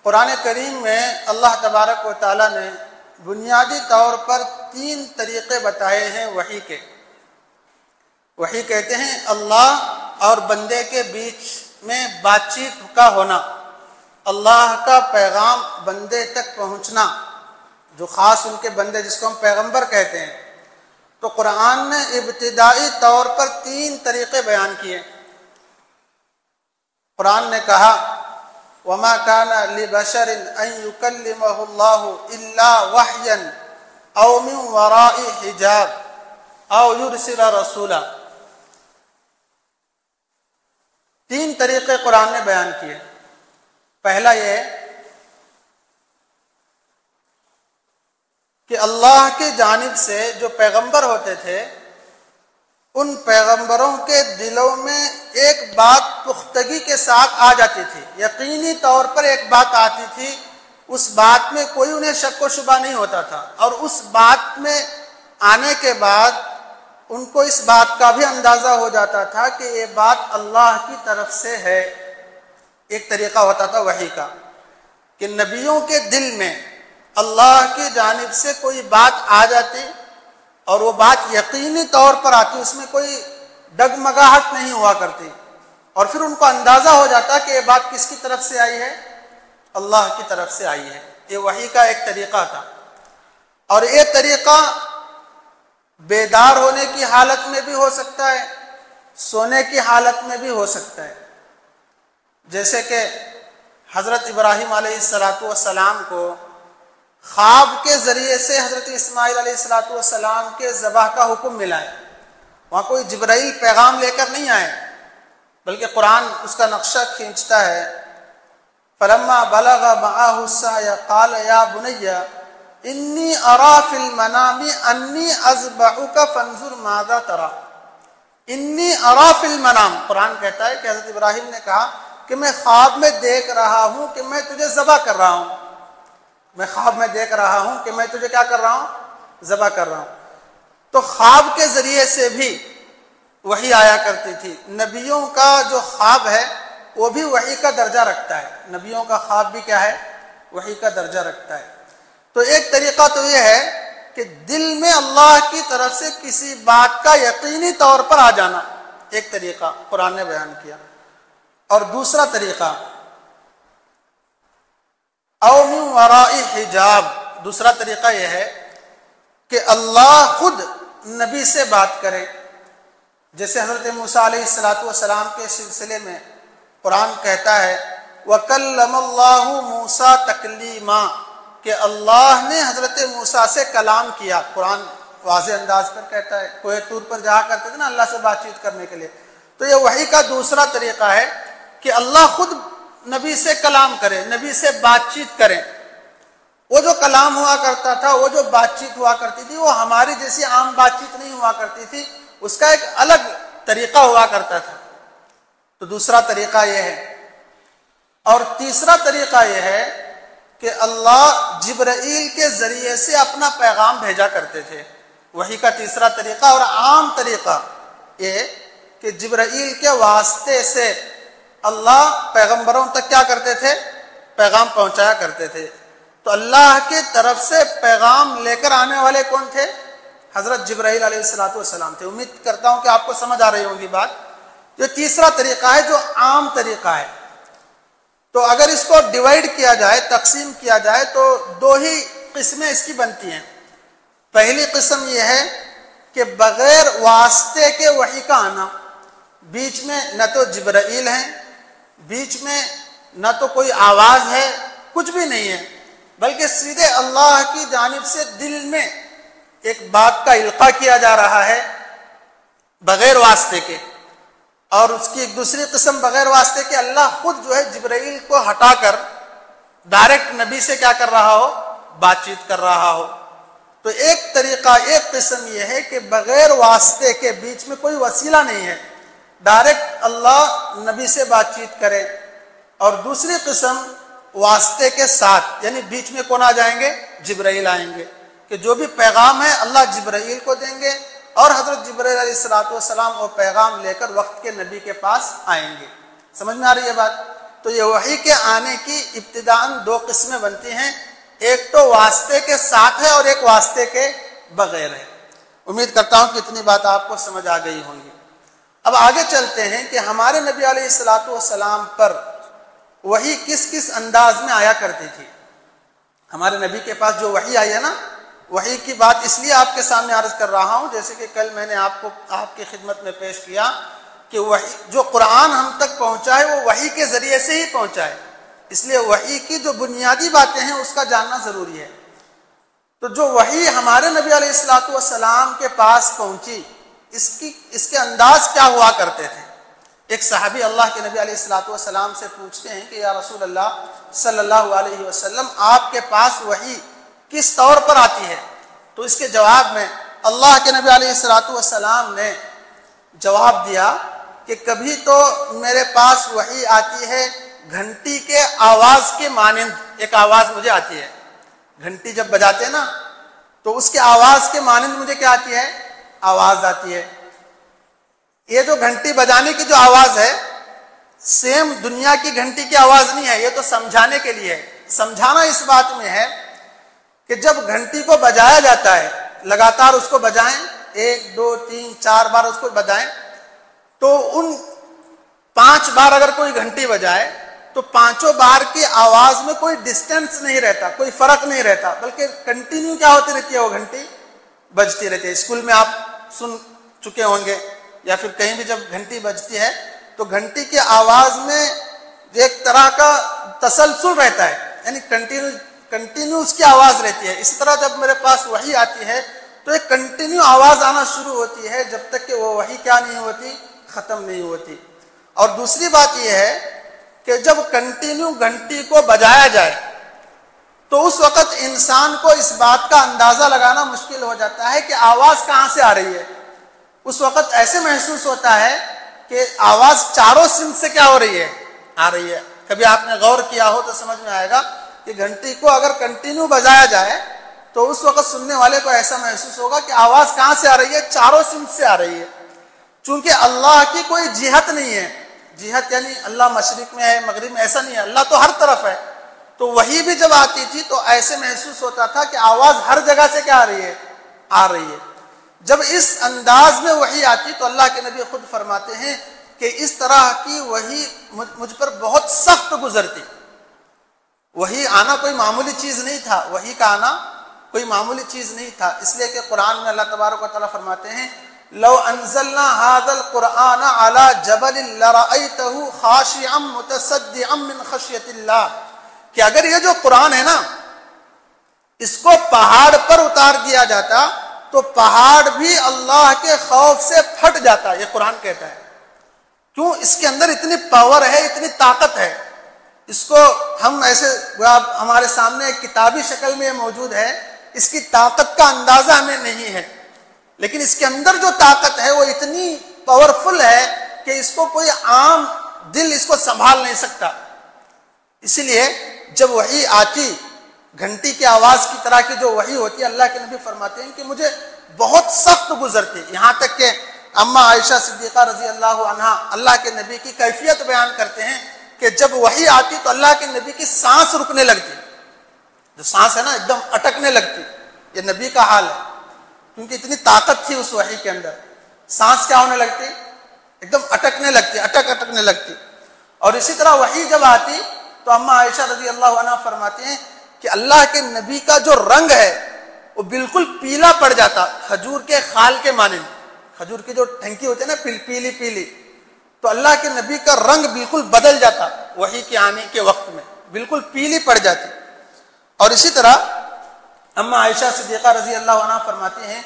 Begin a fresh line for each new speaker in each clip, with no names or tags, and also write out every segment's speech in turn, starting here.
قرآن کریم میں اللہ تبارک و تعالیٰ نے بنیادی طور پر 3 طریقے بتائے ہیں وحی کے۔ وحی کہتے ہیں اللہ اور بندے کے بیچ میں بات چیت کا ہونا، اللہ کا پیغام بندے تک پہنچنا، جو خاص ان کے بندے جس کو ہم پیغمبر کہتے ہیں۔ تو قرآن نے ابتدائی طور پر 3 طریقے بیان کیے۔ قرآن نے کہا وَمَا كَانَ لِبَشَرٍ أَن يُكَلِّمَهُ اللَّهُ إِلَّا وَحْيًا أَوْ مِن وَرَاءِ حِجَابٍ أَوْ يُرْسِلَ رَسُولًا۔ 3 طریقے قرآن نے بیان کیے۔ پہلا یہ کہ اللہ کی جانب سے جو پیغمبر ہوتے تھے ان پیغمبروں کے دلوں میں ایک بات پختگی کے ساتھ آ جاتی تھی، یقینی طور پر ایک بات آتی تھی، اس بات میں کوئی انہیں شک و شبہ نہیں ہوتا تھا، اور اس بات میں آنے کے بعد ان کو اس بات کا بھی اندازہ ہو جاتا تھا کہ یہ بات اللہ کی طرف سے ہے۔ ایک طریقہ ہوتا تھا وحی کا کہ نبیوں کے دل میں اللہ کی جانب سے کوئی بات آ جاتی اور وہ بات یقینی طور پر آتی، اس میں کوئی ڈگمگاہٹ نہیں ہوا کرتی، اور پھر ان کو اندازہ ہو جاتا کہ یہ بات کس کی طرف سے آئی ہے؟ اللہ کی طرف سے آئی ہے۔ یہ وحی کا ایک طریقہ تھا، اور یہ طریقہ بیدار ہونے کی حالت میں بھی ہو سکتا ہے، سونے کی حالت میں بھی ہو سکتا ہے۔ جیسے کہ حضرت ابراہیم علیہ السلام کو خواب کے ذریعے سے حضرت اسماعیل علیہ السلام کے ذبح کا حکم ملا ہے۔ وہاں کوئی جبرائیل پیغام لے کر نہیں آئے، بلکہ قرآن اس کا نقشہ کھینچتا ہے فَلَمَّا بَلَغَ مَعَهُ السَّعْيَ قَالَ يَا بُنَيَّ إِنِّي أَرَىٰ فِي الْمَنَامِ أَنِّي أَذْبَحُكَ فَانظُرْ مَاذَا تَرَىٰ۔ اِنِّي أَرَىٰ فِي الْمَنَامِ، قرآن کہتا ہے کہ حضرت ابراہیم نے کہا کہ میں خواب میں دیکھ رہا ہوں کہ میں تجھے ذبح کر رہا ہوں، میں خواب میں دیکھ رہا ہوں کہ میں تجھے کیا کر رہا ہوں؟ ذبح کر رہا ہوں۔ تو خواب کے ذریعے سے بھی وحی آیا کرتی تھی۔ نبیوں کا جو خواب ہے وہ بھی وحی کا درجہ رکھتا ہے، نبیوں کا خواب بھی کیا ہے؟ وحی کا درجہ رکھتا ہے۔ تو ایک طریقہ تو یہ ہے کہ دل میں اللہ کی طرف سے کسی بات کا یقینی طور پر آ جانا، ایک طریقہ قرآن نے بیان کیا۔ اور دوسرا طریقہ او من وراء حجاب، دوسرا طریقہ یہ ہے کہ اللہ خود نبی سے بات کرے، جیسے حضرت موسیٰ علیہ السلام کے سلسلے میں قرآن کہتا ہے وَكَلَّمَ اللَّهُ مُوسَىٰ تَكْلِيمًا، کہ اللہ نے حضرت موسیٰ سے کلام کیا۔ قرآن واضح انداز پر کہتا ہے، کوہ طور پر جہاں کرتے تھے نا اللہ سے بات چیت کرنے کے لیے، تو یہ وحی کا دوسرا طریقہ ہے کہ اللہ خود نبی سے کلام کرے، نبی سے بات چیت کرے۔ وہ جو کلام ہوا کرتا تھا، وہ جو بات چیت ہوا کرتی تھی، وہ ہماری جیسی عام بات چیت نہیں ہوا کرتی تھی، اس کا ایک الگ طریقہ ہوا کرتا تھا۔ تو دوسرا طریقہ یہ ہے۔ اور تیسرا طریقہ یہ ہے کہ اللہ جبرائیل کے ذریعے سے اپنا پیغام بھیجا کرتے تھے، وحی کا تیسرا طریقہ۔ اور عام طریقہ یہ کہ جبرائیل کے واسطے سے اللہ پیغمبروں تک کیا کرتے تھے؟ پیغام پہنچایا کرتے تھے۔ تو اللہ کی طرف سے پیغام لے کر آنے والے کون تھے؟ حضرت جبرائیل علیہ السلام تھے۔ امید کرتا ہوں کہ آپ کو سمجھ آ رہی ہوگی بات۔ یہ تیسرا طریقہ ہے جو عام طریقہ ہے۔ تو اگر اس کو ڈیوائیڈ کیا جائے، تقسیم کیا جائے، تو 2 ہی قسمیں اس کی بنتی ہیں۔ پہلی قسم یہ ہے کہ بغیر واسطے کے وحی کا آنا، بیچ میں نہ تو جبرائیل ہیں، بیچ میں نہ تو کوئی آواز ہے، کچھ بھی نہیں ہے، بلکہ سیدھے اللہ کی جانب سے دل میں ایک بات کا القاء کیا جا رہا ہے بغیر واسطے کے۔ اور اس کی ایک دوسری قسم بغیر واسطے کے اللہ خود جو ہے جبرائیل کو ہٹا کر ڈائریکٹ نبی سے کیا کر رہا ہو؟ بات چیت کر رہا ہو۔ تو ایک طریقہ، ایک قسم یہ ہے کہ بغیر واسطے کے، بیچ میں کوئی وسیلہ نہیں ہے، ڈائریکٹ اللہ نبی سے بات چیت کرے۔ اور دوسری قسم واسطے کے ساتھ، یعنی بیچ میں کون آ جائیں گے؟ جبرائیل آئیں گے، کہ جو بھی پیغام ہے اللہ جبرائیل کو دیں گے، اور حضرت جبرائیل علیہ السلام وہ پیغام لے کر وقت کے نبی کے پاس آئیں گے۔ سمجھ میں آ رہی ہے بات؟ تو یہ وحی کے آنے کی ابتداءً دو قسمیں بنتی ہیں، ایک تو واسطے کے ساتھ ہے اور ایک واسطے کے بغیر ہے۔ امید کرتا ہوں کہ اتنی بات آپ کو سمجھ آ گئی ہوں گی۔ اب آگے چلتے ہیں کہ ہمارے نبی علیہ الصلاۃ والسلام پر وحی کس کس انداز میں آیا کرتی تھی۔ ہمارے نبی کے پاس جو وحی آئی ہے نا، وحی کی بات اس لیے آپ کے سامنے عرض کر رہا ہوں، جیسے کہ کل میں نے آپ کی خدمت میں پیش کیا کہ وحی جو قرآن ہم تک پہنچا ہے وہ وحی کے ذریعے سے ہی پہنچا ہے، اس لیے وحی کی جو بنیادی باتیں ہیں اس کا جاننا ضروری ہے۔ تو جو وحی ہمارے نبی علیہ الصلاۃ والسلام کے پاس پہنچی، اس کے انداز کیا ہوا کرتے تھے۔ ایک صحابی اللہ کے نبی علیہ الصلاۃ والسلام سے پوچھتے ہیں کہ یا رسول اللہ صلی اللہ علیہ وسلم، آپ کے پاس وحی کس طور پر آتی ہے؟ تو اس کے جواب میں اللہ کے نبی علیہ الصلاۃ والسلام نے جواب دیا کہ کبھی تو میرے پاس وحی آتی ہے گھنٹی کے آواز کے مانند، ایک آواز مجھے آتی ہے، گھنٹی جب بجاتے نا تو اس کے آواز کے مانند مجھے کیا آتی ہے؟ آواز آتی ہے۔ یہ جو گھنٹی بجانے کی جو آواز ہے سیم دنیا کی گھنٹی کی آواز نہیں ہے، یہ تو سمجھانے کے لیے ہے۔ سمجھانا اس بات میں ہے کہ جب گھنٹی کو بجایا جاتا ہے، لگاتار اس کو بجائیں، 1 2 3 4 بار اس کو بجائیں، تو ان 5 بار اگر کوئی گھنٹی بجائے تو 5 بار کی آواز میں کوئی ڈسٹینس نہیں رہتا، کوئی فرق نہیں رہتا، بلکہ کنٹینیو کیا ہوتی رہتی ہے، وہ گھنٹی بجتی رہتی ہے۔ اسکول میں آپ سن چکے ہوں گے یا پھر کہیں بھی جب گھنٹی بجتی ہے تو گھنٹی کی آواز میں ایک طرح کا تسلسل رہتا ہے، یعنی کنٹینیو اس کی آواز رہتی ہے۔ اسی طرح جب میرے پاس وحی آتی ہے تو ایک کنٹینیو آواز آنا شروع ہوتی ہے جب تک کہ وہ وحی کیا نہیں ہوتی، ختم نہیں ہوتی۔ اور دوسری بات یہ ہے کہ جب کنٹینیو گھنٹی کو بجایا جائے تو اس وقت انسان کو اس بات کا اندازہ لگانا مشکل ہو جاتا ہے کہ آواز کہاں سے آ رہی ہے۔ اس وقت ایسے محسوس ہوتا ہے کہ آواز چاروں سمت سے کیا ہو رہی ہے، آ رہی ہے۔ کبھی آپ نے غور کیا ہو تو سمجھ میں آئے گا کہ گھنٹی کو اگر کنٹینیو بجایا جائے تو اس وقت سننے والے کو ایسا محسوس ہوگا کہ آواز کہاں سے آ رہی ہے، چاروں سمت سے آ رہی ہے۔ چونکہ اللہ کی کوئی جہت نہیں ہے، جہت یعنی اللہ مشرق میں ہے مغرب میں، ایسا نہیں ہے، اللہ تو ہر طرف ہے۔ تو وہی بھی جب آتی تھی تو ایسے محسوس ہوتا تھا کہ آواز ہر جگہ سے کیا آ رہی ہے، آ رہی ہے۔ جب اس انداز میں وحی آتی تو اللہ کے نبی خود فرماتے ہیں کہ اس طرح کی وحی مجھ پر بہت سخت گزرتی۔ وحی آنا کوئی معمولی چیز نہیں تھا، وحی کا آنا کوئی معمولی چیز نہیں تھا، اس لیے کہ قرآن میں اللہ تبارک و تعالیٰ فرماتے ہیں لو انزلنا هذا القرآن على جبل لرأيته خاشعا متصدعا من خشية الله، کہ اگر یہ جو قرآن ہے نا اس کو پہاڑ پر اتار دیا جاتا تو پہاڑ بھی اللہ کے خوف سے پھٹ جاتا، یہ قرآن کہتا ہے۔ کیوں؟ اس کے اندر اتنی پاور ہے، اتنی طاقت ہے۔ اس کو ہم ایسے ہمارے سامنے ایک کتابی شکل میں موجود ہے، اس کی طاقت کا اندازہ ہمیں نہیں ہے، لیکن اس کے اندر جو طاقت ہے وہ اتنی پاورفل ہے کہ اس کو کوئی عام دل اس کو سنبھال نہیں سکتا۔ اسی لیے جب وحی آتی، گھنٹی کی آواز کی طرح کی جو وحی ہوتی ہے، اللہ کے نبی فرماتے ہیں کہ مجھے بہت سخت گزرتی، یہاں تک کہ اما عائشہ صدیقہ رضی اللہ عنہا اللہ کے نبی کی کیفیت بیان کرتے ہیں کہ جب وحی آتی تو اللہ کے نبی کی سانس رکنے لگتی، جو سانس ہے نا ایک دم اٹکنے لگتی، یہ نبی کا حال ہے، کیونکہ اتنی طاقت تھی اس وحی کے اندر۔ سانس کیا ہونے لگتی، ایک دم اٹکنے لگتی، اٹکنے لگتی۔ اور اسی طرح وحی جب آتی تو اما عائشہ رضی اللہ عنہا فرماتے ہیں کہ اللہ کے نبی کا جو رنگ ہے وہ بالکل پیلا پڑ جاتا، کھجور کے خال کے مانند، کھجور کی جو ٹھنکی ہوتی ہے نا پیلی پیلی، تو اللہ کے نبی کا رنگ بالکل بدل جاتا وحی کے آنے کے وقت میں، بالکل پیلی پڑ جاتی۔ اور اسی طرح اما عائشہ صدیقہ رضی اللہ عنہ فرماتی ہیں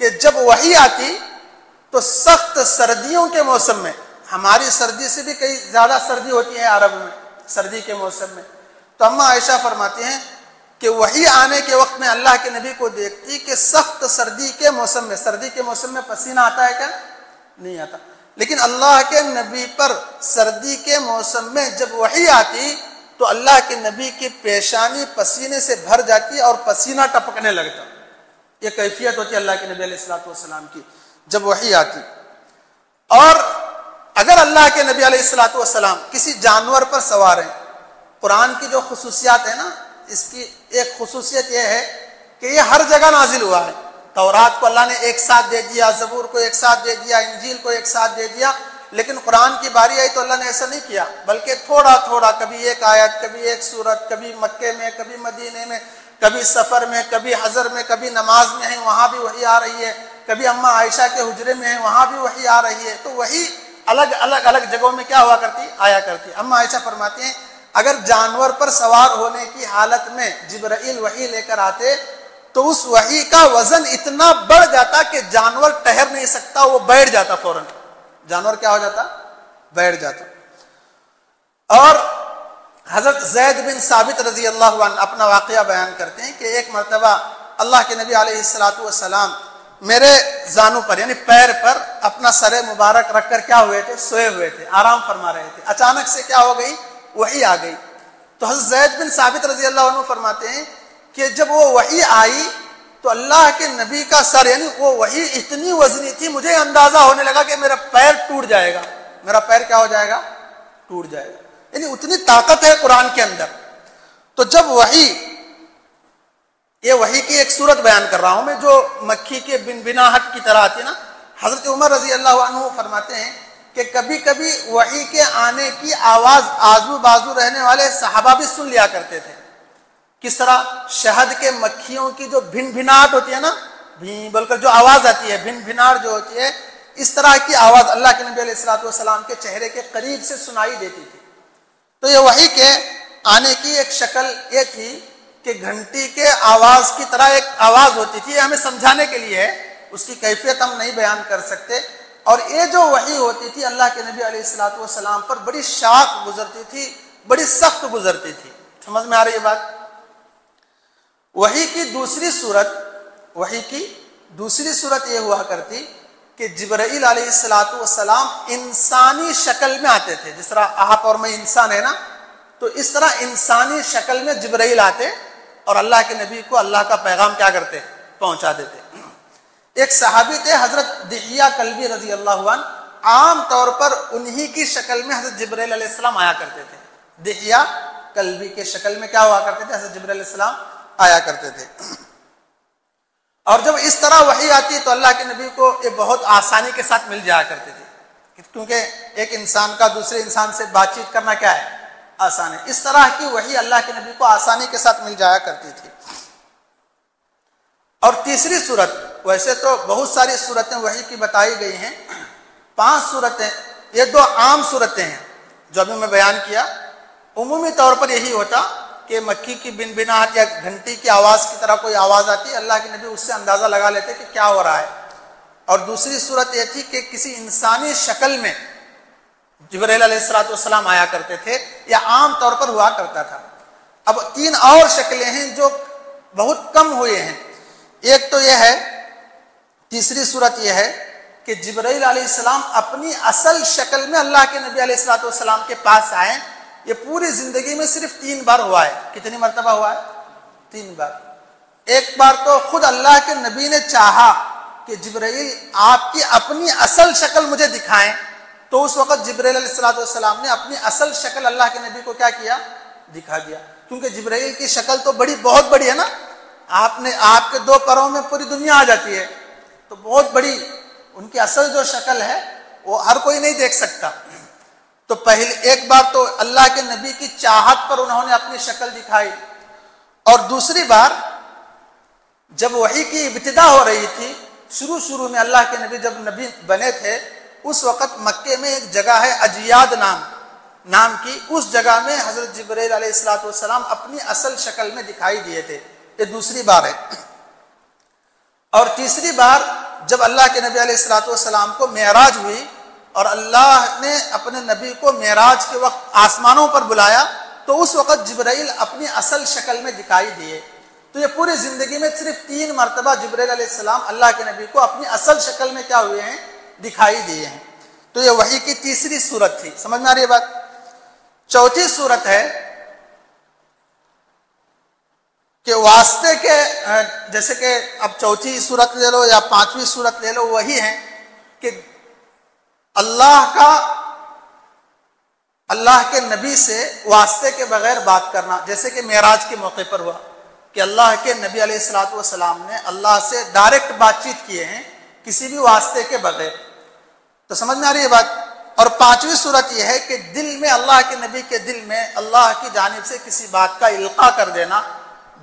کہ جب وحی آتی تو سخت سردیوں کے موسم میں، ہماری سردی سے بھی کئی زیادہ سردی ہوتی ہے عرب میں، سردی کے موسم میں، تو اما عائشہ فرماتی ہیں کہ وحی آنے کے وقت میں اللہ کے نبی کو دیکھتی کہ سخت سردی کے موسم میں پسینہ آتا ہے کیا؟ نہیں آتا، لیکن اللہ کے نبی پر سردی کے موسم میں جب وحی آتی تو اللہ کے نبی کی پیشانی پسینے سے بھر جاتی اور پسینہ ٹپکنے لگتا۔ یہ کیفیت ہوتی ہے اللہ کے نبی علیہ الصلوۃ والسلام کی جب وحی آتی۔ اور اگر اللہ کے نبی علیہ الصلوۃ والسلام کسی جانور پر سوار ہیں، قرآن کی جو خصوصیات ہیں نا، اس کی ایک خصوصیت یہ ہے کہ یہ ہر جگہ نازل ہوا ہے۔ تورات کو اللہ نے ایک ساتھ دے دیا، زبور کو ایک ساتھ دے دیا، انجیل کو ایک ساتھ دے دیا، لیکن قرآن کی باری آئی تو اللہ نے ایسا نہیں کیا، بلکہ تھوڑا تھوڑا، کبھی ایک آیت، کبھی ایک سورت، کبھی مکے میں، کبھی مدینے میں، کبھی سفر میں، کبھی حضر میں، کبھی نماز میں ہیں وہاں بھی وحی آ رہی ہے، کبھی اماں عائشہ کے حجرے میں ہیں وہاں بھی وحی آ رہی ہے۔ تو وحی الگ جگہوں میں کیا ہوا کرتی؟ آیا کرتی۔ اماں عائشہ فرماتی ہیں اگر جانور پر سوار ہونے کی حالت میں جبرائیل وحی لے کر آتے تو اس وحی کا وزن اتنا بڑھ جاتا کہ جانور ٹھہر نہیں سکتا، وہ بیٹھ جاتا فوراً۔ جانور کیا ہو جاتا؟ بیٹھ جاتا۔ اور حضرت زید بن ثابت رضی اللہ عنہ اپنا واقعہ بیان کرتے ہیں کہ ایک مرتبہ اللہ کے نبی علیہ الصلوۃ والسلام میرے زانوں پر یعنی پیر پر اپنا سر مبارک رکھ کر کیا ہوئے تھے؟ سوئے ہوئے تھے، آرام فرما رہے تھے۔ اچانک سے کیا ہو گئی؟ وحی آ گئی۔ تو حضرت زید بن ثابت رضی اللہ عنہ فرماتے ہیں کہ جب وہ وحی آئی تو اللہ کے نبی کا سر یعنی وہ وحی اتنی وزنی تھی، مجھے اندازہ ہونے لگا کہ میرا پیر ٹوٹ جائے گا، میرا پیر کیا ہو جائے گا؟ ٹوٹ جائے گا، یعنی اتنی طاقت ہے قرآن کے اندر۔ تو جب وحی، یہ وحی کی ایک صورت بیان کر رہا ہوں میں جو مکھی کے بنبناہٹ کی طرح آتی ہے نا، حضرت عمر رضی اللہ عنہ فرماتے ہیں کہ کبھی کبھی وحی کے آنے کی آواز آزو بازو رہنے والے صحابہ بھی سن لیا کرتے تھے۔ کس طرح؟ شہد کے مکھیوں کی جو بھن بھناہٹ ہوتی ہے نا، بھین بول کر جو آواز آتی ہے، بھن بھناہٹ جو ہوتی ہے، اس طرح کی آواز اللہ کے نبی علیہ الصلوۃ والسلام کے چہرے کے قریب سے سنائی دیتی تھی۔ تو یہ وحی کے آنے کی ایک شکل یہ تھی کہ گھنٹی کے آواز کی طرح ایک آواز ہوتی تھی، یہ ہمیں سمجھانے کے لیے ہے، اس کی کیفیت ہم نہیں بیان کر سکتے۔ اور یہ جو وحی ہوتی تھی اللہ کے نبی علیہ الصلوۃ والسلام پر بڑی شاق گزرتی تھی، بڑی سخت گزرتی تھی۔ سمجھ میں آ رہی ہے بات؟ وحی کی دوسری صورت یہ ہوا کرتی کہ جبرائیل علیہ الصلوۃ والسلام انسانی شکل میں آتے تھے، جس طرح آپ اور میں انسان ہے نا، تو اس طرح انسانی شکل میں جبرائیل آتے اور اللہ کے نبی کو اللہ کا پیغام کیا کرتے؟ پہنچا دیتے۔ ایک صحابی تھے حضرت دحیہ کلبی رضی اللہ عنہ، عام طور پر انہی کی شکل میں حضرت جبرائیل علیہ السلام آیا کرتے تھے۔ دحیہ کلبی کے شکل میں کیا ہوا کرتے تھے؟ حضرت جبرائیل علیہ السلام آیا کرتے تھے۔ اور جب اس طرح وحی آتی تو اللہ کے نبی کو یہ بہت آسانی کے ساتھ مل جایا کرتے تھے، کیونکہ ایک انسان کا دوسرے انسان سے بات چیت کرنا کیا ہے؟ آسان ہے۔ اس طرح کی وحی اللہ کے نبی کو آسانی کے ساتھ مل جایا کرتی تھی۔ اور تیسری صورت، ویسے تو بہت ساری صورتیں وحی کی بتائی گئی ہیں، 5 صورتیں، یہ 2 عام صورتیں ہیں جو ابھی میں بیان کیا۔ عمومی طور پر یہی ہوتا کہ مکھی کی بنبناہٹ یا گھنٹی کی آواز کی طرح کوئی آواز آتی، اللہ کے نبی اس سے اندازہ لگا لیتے کہ کیا ہو رہا ہے۔ اور دوسری صورت یہ تھی کہ کسی انسانی شکل میں جبرائیل علیہ الصلوۃ والسلام آیا کرتے تھے، یا عام طور پر ہوا کرتا تھا۔ اب 3 اور شکلیں ہیں جو بہت کم ہوئے ہیں۔ ایک تو یہ ہے، تیسری صورت یہ ہے کہ جبرائیل علیہ السلام اپنی اصل شکل میں اللہ کے نبی علیہ الصلوۃ والسلام کے پاس آئے۔ یہ پوری زندگی میں صرف 3 بار ہوا ہے۔ کتنی مرتبہ ہوا ہے؟ 3 بار۔ ایک بار تو خود اللہ کے نبی نے چاہا کہ جبرائیل آپ کی اپنی اصل شکل مجھے دکھائیں، تو اس وقت جبرائیل علیہ الصلوۃ والسلام نے اپنی اصل شکل اللہ کے نبی کو کیا کیا؟ دکھا دیا۔ کیونکہ جبرائیل کی شکل تو بہت بڑی ہے نا، آپ کے 2 پروں میں پوری دنیا آ جاتی ہے، تو بہت بڑی ان کی اصل جو شکل ہے وہ ہر کوئی نہیں دیکھ سکتا۔ تو ایک بار تو اللہ کے نبی کی چاہت پر انہوں نے اپنی شکل دکھائی، اور دوسری بار جب وحی کی ابتدا ہو رہی تھی، شروع میں اللہ کے نبی جب نبی بنے تھے، اس وقت مکے میں ایک جگہ ہے اجیاد نام کی، اس جگہ میں حضرت جبرائیل علیہ الصلوۃ والسلام اپنی اصل شکل میں دکھائی دیے تھے۔ یہ دوسری بار ہے۔ اور تیسری بار جب اللہ کے نبی علیہ الصلوۃ والسلام کو معراج ہوئی اور اللہ نے اپنے نبی کو معراج کے وقت آسمانوں پر بلایا، تو اس وقت جبرائیل اپنی اصل شکل میں دکھائی دیے۔ تو یہ پوری زندگی میں صرف 3 مرتبہ جبرائیل علیہ السلام اللہ کے نبی کو اپنی اصل شکل میں کیا ہوئے ہیں؟ دکھائی دیے ہیں۔ تو یہ وحی کی تیسری صورت تھی۔ سمجھ میں آ رہی ہے بات؟ چوتھی صورت ہے کہ واسطے کے، جیسے کہ اب چوتھی صورت لے لو یا 5ویں صورت لے لو، وہی ہے کہ اللہ کا اللہ کے نبی سے واسطے کے بغیر بات کرنا، جیسے کہ معراج کے موقع پر ہوا کہ اللہ کے نبی علیہ الصلوۃ والسلام نے اللہ سے ڈائریکٹ بات چیت کیے ہیں کسی بھی واسطے کے بغیر۔ تو سمجھ میں آ رہی ہے بات؟ اور پانچویں صورت یہ ہے کہ دل میں، اللہ کے نبی کے دل میں اللہ کی جانب سے کسی بات کا القاء کر دینا،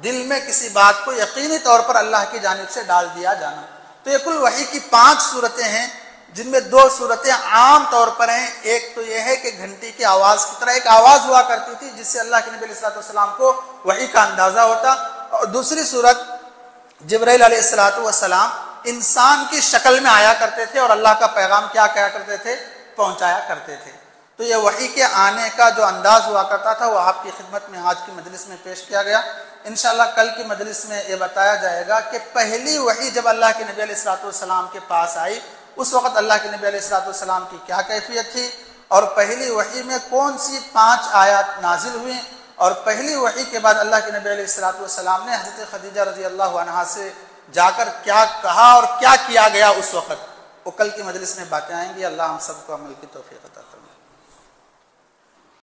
دل میں کسی بات کو یقینی طور پر اللہ کی جانب سے ڈال دیا جانا۔ تو یہ کل وحی کی 5 صورتیں ہیں، جن میں 2 صورتیں عام طور پر ہیں۔ ایک تو یہ ہے کہ گھنٹی کی آواز کی طرح ایک آواز ہوا کرتی تھی جس سے اللہ کے نبی علیہ الصلوۃ والسلام کو وحی کا اندازہ ہوتا، اور دوسری صورت جبرائیل علیہ الصلوۃ والسلام انسان کی شکل میں آیا کرتے تھے اور اللہ کا پیغام کیا کیا کرتے تھے؟ پہنچایا کرتے تھے۔ تو یہ وحی کے آنے کا جو انداز ہوا کرتا تھا وہ آپ کی خدمت میں آج کی مجلس میں پیش کیا گیا۔ انشاءاللہ کل کی مجلس میں یہ بتایا جائے گا کہ پہلی وحی جب اللہ کے نبی علیہ الصلوۃ والسلام کے پاس آئی اس وقت اللہ کے نبی علیہ الصلوۃ والسلام کی کیا کیفیت تھی، اور پہلی وحی میں کون سی 5 آیات نازل ہوئیں، اور پہلی وحی کے بعد اللہ کے نبی علیہ الصلوۃ والسلام نے حضرت خدیجہ رضی اللہ عنہا سے جا کر کیا کہا اور کیا کیا گیا اس وقت، وہ کل کی مجلس میں باتیں آئیں گی۔ اللہ ہم سب کو عمل کی توفیق عطا فرمائے۔